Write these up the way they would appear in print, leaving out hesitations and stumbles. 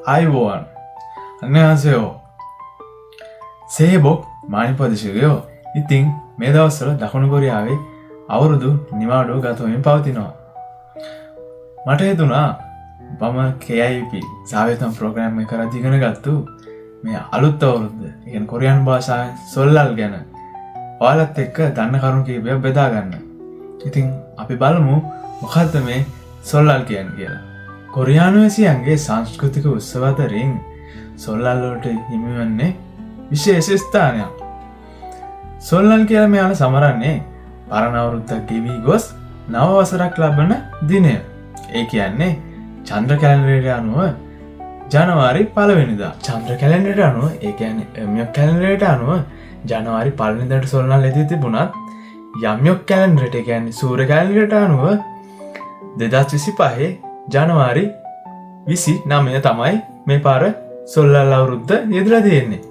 아이보안 안녕하세요. 새해 복 많이 받으시고요. 이팅 මේ දවස්වල දකුණු කොරියාවේ අවුරුදු නිවාඩුව ගත වෙමින් පවතිනවා. මට හිතුණා මම KIP සාවේතම් ප්‍රෝග්‍රෑම් එක කරලා ඉගෙන ගත්තු මේ අලුත් අවුරුද්ද, ඒ කියන්නේ කොරියානු භාෂාවෙන් සොල්ලල් ගැන ඔයාලත් එක්ක දන්න කරුණු කීපයක් බෙදා ගන්න. ඉතින් අපි බලමු මොකද්ද මේ සොල්ලල් කියන්නේ කියලා. කොරියානු වැසියන්ගේ සංස්කෘතික උත්සව අතරින් සොල්ලල් වලට හිමිවන්නේ විශේෂ ස්ථානයක්. සොල්ලල් කියලා මෙයාලා සමරන්නේ පරණ අවුරුද්දක් ගෙවි ගොස් නව වසරක් ලබන දිනය. ඒ කියන්නේ චන්ද්‍ර කැලෙන්ඩරයට අනුව ජනවාරි 1 වෙනිදා. චන්ද්‍ර කැලෙන්ඩරයට අනුව, ඒ කියන්නේ එම්යොක් කැලෙන්ඩරයට අනුව ජනවාරි 1 වෙනිදාට සොල්ලල් එදී තිබුණත් යම්යොක් කැලෙන්ඩරයට, ඒ කියන්නේ සූර්ය කැලෙන්ඩරයට අනුව 2025 ජනවාරි 29 තමයි මේ පාර සොල්ලල් අවුරුද්ද යෙදලා තියෙන්නේ.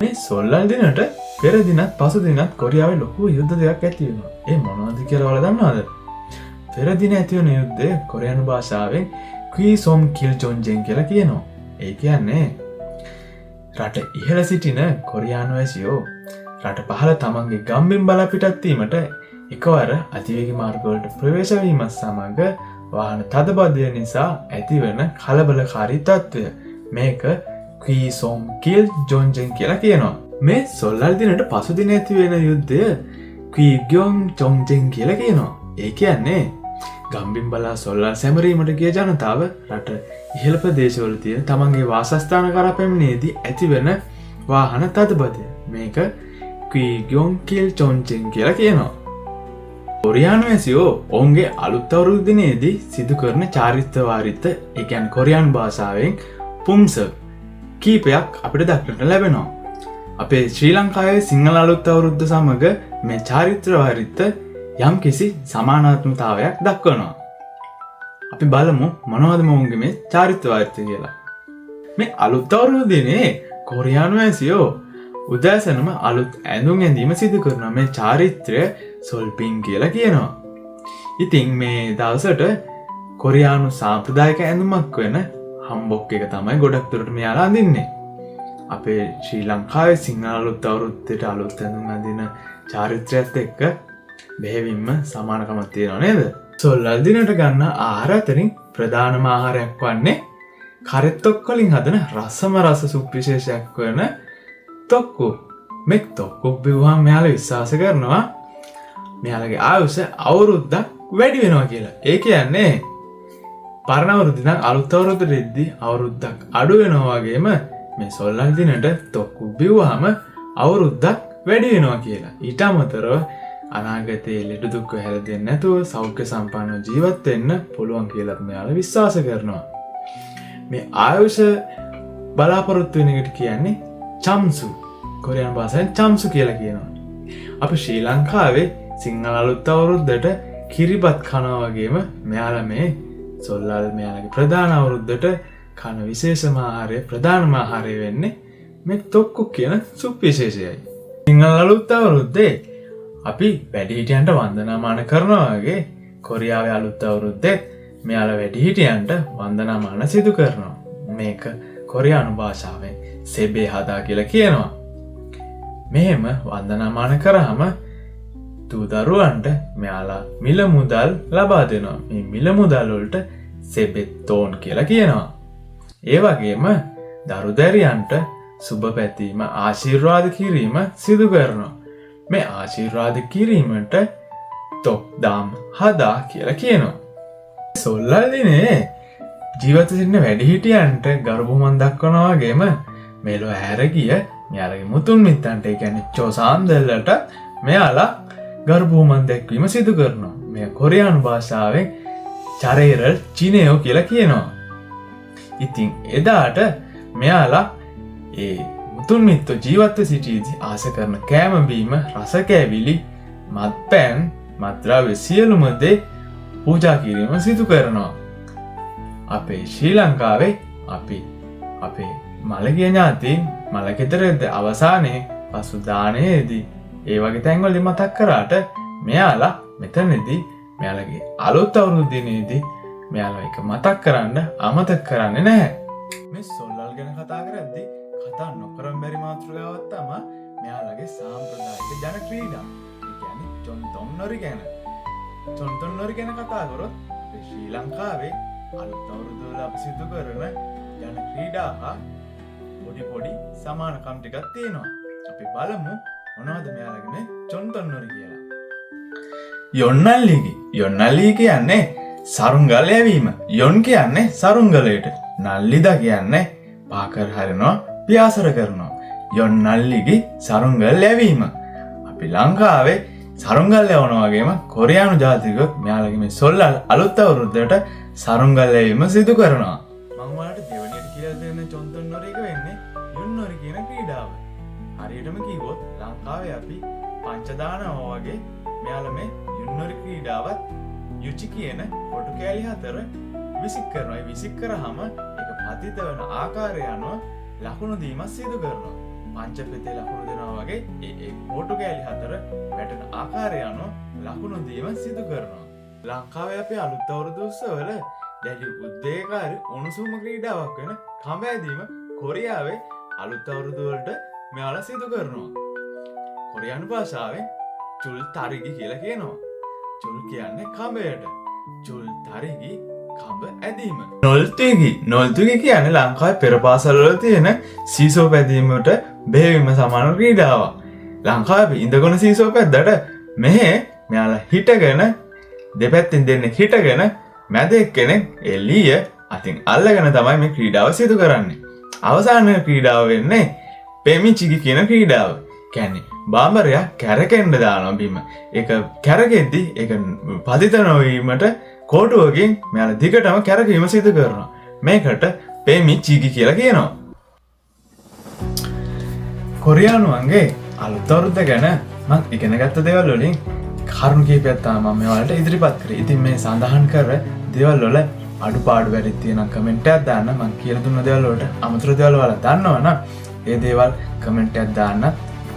මේ සොල්ලල් දිනට පෙර දිනත් පසු දිනත් කොරියාවේ ලොකු යුද්ධ දෙකක් ඇති වෙනවා. ඒ මොනවද කියලා ඔයාලා දන්නවද? පෙර දින ඇති වෙන යුද්ධය කොරියානු භාෂාවෙන් ක්වීසොම් කිල් ජොන්ජෙන් කියලා කියනවා. ඒ කියන්නේ රට ඉහළ සිටින කොරියානු වැසියෝ රට පහළ තමන්ගේ ගම්බිම් බලා පිටත් වීමට එකවර අතිවේගී මාර්ගවලට ප්‍රවේශ වීමත් සමග වාහන තදබදය නිසා ඇතිවන කලබලකාරී තත්ත්වය. මේක ක්වීසොම් කිල් ජොන්ජෙන් කියලා කියනවා. මේ සොල්ලල් දිනට පසු දින ඇති වෙන යුද්ධය ක්වීග්යොම් ජොන්ජෙන් කියලා කියනවා. ඒ කියන්නේ ගම්බිම් බලා සොල්ලල් සැමරීමට ගිය ජනතාව රට ඉහළ ප්‍රදේශවල තියෙන තමන්ගේ වාසස්ථාන කරා පැමිණෙද්දී ඇතිවන වාහන තදබදය. මේක ක්වීග්යොම් කිල් ජොන්ජෙන් කියලා කියනවා. කොරියානු වැසියෝ ඔවුන්ගේ අලුත් අවුරුදු දිනේදී සිදු කරන චාරිත්‍ර වාරිත්‍ර, ඒ කියන්නේ කොරියානු භාෂාවෙන් පුම්සක් කීපයක් අපිට දක්නට ලැබෙනවා. අපේ ශ්‍රී ලංකාවේ සිංහල අලුත් අවුරුද්ද සමග මේ චාරිත්‍ර වාරිත්‍ර යම් කිසි සමානාත්මතාවයක් දක්වනවා. අපි බලමු මොනවද මොවුන්ගේ මේ චාරිත්‍ර වාරිත්‍ර කියලා. මේ අලුත් අවුරුදු දිනේ කොරියානු වැසියෝ උදෑසනම අලුත් ඇඳුම් ඇඳීම සිදු කරන මේ චාරිත්‍රය සොල්පින් කියලා කියනවා. ඉතින් මේ දවසට කොරියානු සාම්ප්‍රදායික ඇඳුමක් වෙන හම්බොක් එක තමයි ගොඩක් දුරට මෙයාලා අඳින්නේ. අපේ ශ්‍රී ලංකාවේ සිංහල අලුත් අවුරුද්දට අලුත් ඇඳුම් අඳින චාරිත්‍රයත් එක්ක බෙහෙවින්ම සමානකමක් තියෙනවා නේද? සොල්ලල් දිනට ගන්න ආහාර අතරින් ප්‍රධානම ආහාරයක් වන්නේ කරෙත්තොක් වලින් හදන රසම රස සුප් විශේෂයක් වන තොක්කු. මේ තොක්කු බිව්වහම මෙයාලා විශ්වාස කරනවා මෙයාලගේ ආයුෂ අවුරුද්දක් වැඩි වෙනවා කියලා. ඒ කියන්නේ පරණ අවුරුද්ද නම් අලුත් අවුරුද්දට එද්දී අවුරුද්දක් අඩු වෙනවා වගේම මේ සොල්ලල් දිනට තොක්කු බිව්වහම අවුරුද්දක් වැඩි වෙනවා කියලා. ඊට අමතරව අනාගතයේ ලෙඩ දුක් හැලදෙන්නේ නැතුව සෞඛ්‍ය සම්පන්නව ජීවත් වෙන්න පුළුවන් කියලා මෙයාලා විශ්වාස කරනවා. මේ ආයුෂ බලාපොරොත්තු වෙන එකට කියන්නේ චම්සු. කොරියානු භාෂාවෙන් චම්සු කියලා කියනවා. අපි ශ්‍රී ලංකාවේ සිංහල අලුත් අවුරුද්දට කිරිබත් කනවා වගේම මෙයාලා මේ සොල්ලල් මෙයාලගේ ප්‍රධාන අවුරුද්දට කන විශේෂම ආහාරය, ප්‍රධානම ආහාරය වෙන්නේ මේ තොක්කු කියන සුප් විශේෂයයි. සිංහල අලුත් අවුරුද්දේ අපි වැඩිහිටියන්ට වන්දනාමාන කරනවා වගේ කොරියාවේ අලුත් අවුරුද්දෙත් මෙයාලා වැඩිහිටියන්ට වන්දනාමාන සිදු කරනවා. මේක කොරියානු භාෂාවෙන් සෙබේ හදා කියලා කියනවා. මෙහෙම වන්දනාමාන කරාම දූ දරුවන්ට මෙයාලා මිල මුදල් ලබා දෙනවා. මේ මිල මුදල් වලට සෙබෙත්තෝන් කියලා කියනවා. ඒ වගේම දරු දැරියන්ට සුබ පැතීම, ආශිර්වාද කිරීම සිදු කරනවා. මේ ආශිර්වාද කිරීමට තොක්දාම් හදා කියලා කියනවා. සොල්ලල් දිනේ ජීවත් වෙන වැඩිහිටියන්ට ගරු බුහුමන් දක්වනවා වගේම මෙලොව හැර ගිය මෙයාලගේ මුතුන් මිත්තන්ට, ඒ කියන්නේ චෝසාන්දල්ලට මෙයාලා ගරු බුහුමන් දැක්වීම සිදු කරනවා. මේ කොරියානු භාෂාවෙන් චරේරල් චිනේයෝ කියලා කියනවා. ඉතින් එදාට මෙයාලා ඒ මුතුන් මිත්තෝ ජීවත්ව සිටියේදී ආස කරන කෑම බීම, රස කෑවිලි, මත්පැන්, මත්ද්‍රව්‍ය සියලුම දේ පූජා කිරීම සිදු කරනවා. අපේ ශ්‍රී ලංකාවේ අපි අපේ මළගිය ඥාතීන් මළගෙදරද අවසානයේ පසු දානයේදී ඒ වගේ තැන්වලදී මතක් කරාට මෙයාලා මෙතනදී මෙයාලගේ අලුත් අවුරුදු දිනේදී මෙයාලා එක මතක් කරන්න අමතක කරන්නේ නැහැ. මේ සොල්ලල් ගැන කතා කරද්දී කතා නොකරම් බැරි මාතෘකාවක් තමයි මෙයාලගේ සාම්ප්‍රදායික ජන ක්‍රීඩා. ඒ කියන්නේ චොන්තොන්නොරි ගැන. චොන්තොන්නොරි ගැන කතා කරොත් අපේ ශ්‍රී ලංකාවේ අලුත් අවුරුදු වල අපි සිදු කරන ජන ක්‍රීඩා හා පොඩි සමානකම් ටිකක් තියෙනවා. අපි බලමු මොනවද මෙයාලගේ මේ චොන්තොන්නොරි කියලා. යොන්නල්ලීගි. යොන්නල්ලී කියන්නේ සරුංගල් යැවීම. යොන් කියන්නේ සරුංගලයට. නල්ලිදා කියන්නේ පාකර හරිනවා පියාසර කරනවා. යොන්නල්ලිගි සරුංගල් යැවීම. අපි ලංකාවේ සරුංගල් යවනවා වගේම කොරියානු ජාතිකයෝ මෙයාලගේ මේ සොල්ලල් අලුත් අවුරුද්දට සරුංගල් යැවීම සිදු කරනවා. මම ඔයාලට දෙවෙනියට කියලා දෙන්න චොන්තොන්නොරි එක වෙන්නේ යොන්නොරි කියන ක්‍රීඩාව. හරියටම කිව්වොත් ලංකාවේ අපි පංචදානවා වගේ මෙයාලා මේ යොන්නොරි ක්‍රීඩාවත් යුචි කියන කොටු කෑලි හතර විසික් කරනවා. විසික් කරාම ඒක පතිත වෙන ආකාරය අනුව ලකුණු දීමක් සිදු කරනවා. පංචපෙතේ ලකුණු දෙනවා වගේ ඒ කොටු කෑලි හතර වැටෙන ආකාරය අනුව ලකුණු දීමක් සිදු කරනවා. ලංකාවේ අපේ අලුත් අවුරුදු උත්සවවල දැඩි උද්වේගකාරී උණුසුම ක්‍රීඩාවක් වෙන කඹෑදීම කොරියාවේ අලුත් අවුරුදු වලට මෙයාලා සිදු කරනවා. කොරියානු භාෂාවෙන් චුල් තරිගි කියලා කියනවා. චුල් කියන්නේ කඹයට. චුල් තරිගි කඹ ඇදීම. නොල්තුගි කියන්නේ ලංකාවේ පෙර පාසල්වල තියෙන සීසෝ පැදීමට බෙහෙවින්ම සමාන ක්‍රීඩාවක්. ලංකාවේ ඉඳගොන සීසෝ පැද්දට මෙහෙ මෙයාලා හිටගෙන දෙපැත්තෙන් දෙන්නෙක් හිටගෙන මැද එක්කෙනෙක් එළිය අතින් අල්ලගෙන තමයි මේ ක්‍රීඩාව සිදු කරන්නේ. අවසාන ක්‍රීඩාව වෙන්නේ පෙමිචිගි කියන ක්‍රීඩාව. කියන්නේ බාම්බරයා කැරකෙන්න දානවා බිම. ඒක කැරකෙද්දි ඒක පතිත නොවීමට කෝටුවකින් මෙයාලා දිගටම කැරකීම සිදු කරනවා. මේකට පෙමිචිගි කියලා කියනවා. කොරියානුවන්ගේ අලුත් අවුරුද්ද ගැන මම ඉගෙන ගත්ත දේවල් වලින් කරුණු කීපයක් තමයි මම මෙයාලට ඉදිරිපත් කරේ. ඉතින් මේ සඳහන් කර දේවල් වල අඩුපාඩු වැඩි තියෙනවා කමෙන්ට් එකක් දාන්න. මම කියලා දුන්න දේවල් වලට අමතර දේවල් වල දන්නවනම් ඒ දේවල් කමෙන්ට් එකක් දාන්න.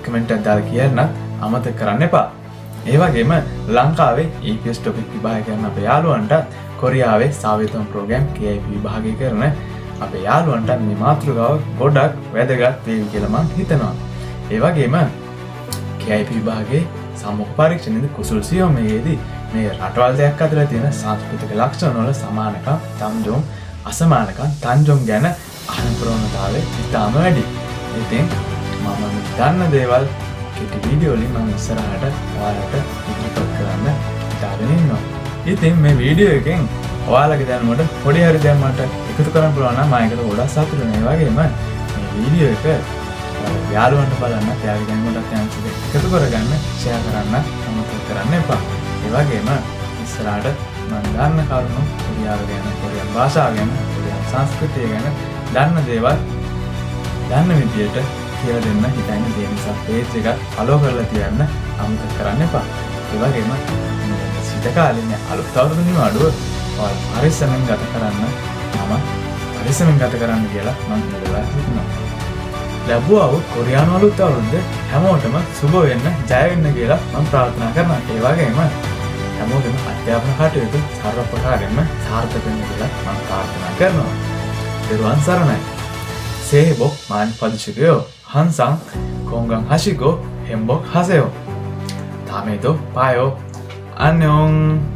කමෙන්ට් එකක් දාලා කියන්න අමතක කරන්න එපා. ඒ වගේම ලංකාවේ EPS topic විභාගය කරන අපේ යාළුවන්ට කොරියාවේ සාවිතම ප්‍රෝග්‍රෑම් KIP විභාගය කරන අපේ යාළුවන්ට මේ මාතෘකාව ගොඩක් වැදගත් වේවි කියලා මම හිතනවා. ඒ වගේම KIP විභාගයේ සම්මුඛ පරීක්ෂණයේදී කුසල් සියොමේදී මේ රටවල් දෙකක් අතර තියෙන සංස්කෘතික ලක්ෂණ වල සමානකම්, තම්ජොම්, අසමානකම්, තන්ජොම් ගැන අහන ප්‍රවණතාවය ඉතාම වැඩි. ඉතින් මම දන්න දේවල් කෙටි වීඩියෝ වලින් මම ඉස්සරහට ඔයාලට ඉදිරිපත් කරන්න හිතාගෙන ඉන්නවා. ඉතින් මේ වීඩියෝ එකෙන් ඔයාලගේ දැනුමට පොඩි හරි දෙයක් මට එකතු කරන්න පුළුවන් නම් මම ඒකට ගොඩක් සතුටු වෙනවා. ඒ වගේම මේ වීඩියෝ එක යාළුවන්ට බලන්න, එයාගේ දැනුමට chance එක එකතු කරගන්න, share කරන්න අමතක කරන්න එපා. ඒ වගේම ඉස්සරහට මම දන්න කරුණු කොරියාව ගැන, කොරියානු භාෂාව ගැන, කොරියානු සංස්කෘතිය ගැන දන්න දේවල් දන්න විදියට කියලා දෙන්න හිතන්නේ. ඒ නිසා page එක follow කරලා තියන්න අමතක කරන්න එපා. ඒ වගේම සිත කාලේ අලුත් අවුරුදු නිවාඩුව ඔයාලා පරිස්සමෙන් ගත කරන්න කියලා මම ඉල්ලලා සිටිනවා. ලැබුවා වූ කොරියානු අලුත් අවුරුද්ද හැමෝටම සුබ වෙන්න, ජය වෙන්න කියලා මම ප්‍රාර්ථනා කරනවා. ඒ වගේම හැමෝගෙම අධ්‍යාපන කටයුතු සර්ව ප්‍රකාරයෙන්ම සාර්ථක වෙන්න කියලා මම ප්‍රාර්ථනා කරනවා. දරුවන් සරණයි. සේබොක් මාන් පදිශිකයෝ 항상 건강하시고 행복하세요. 다음에도 봐요. 안녕.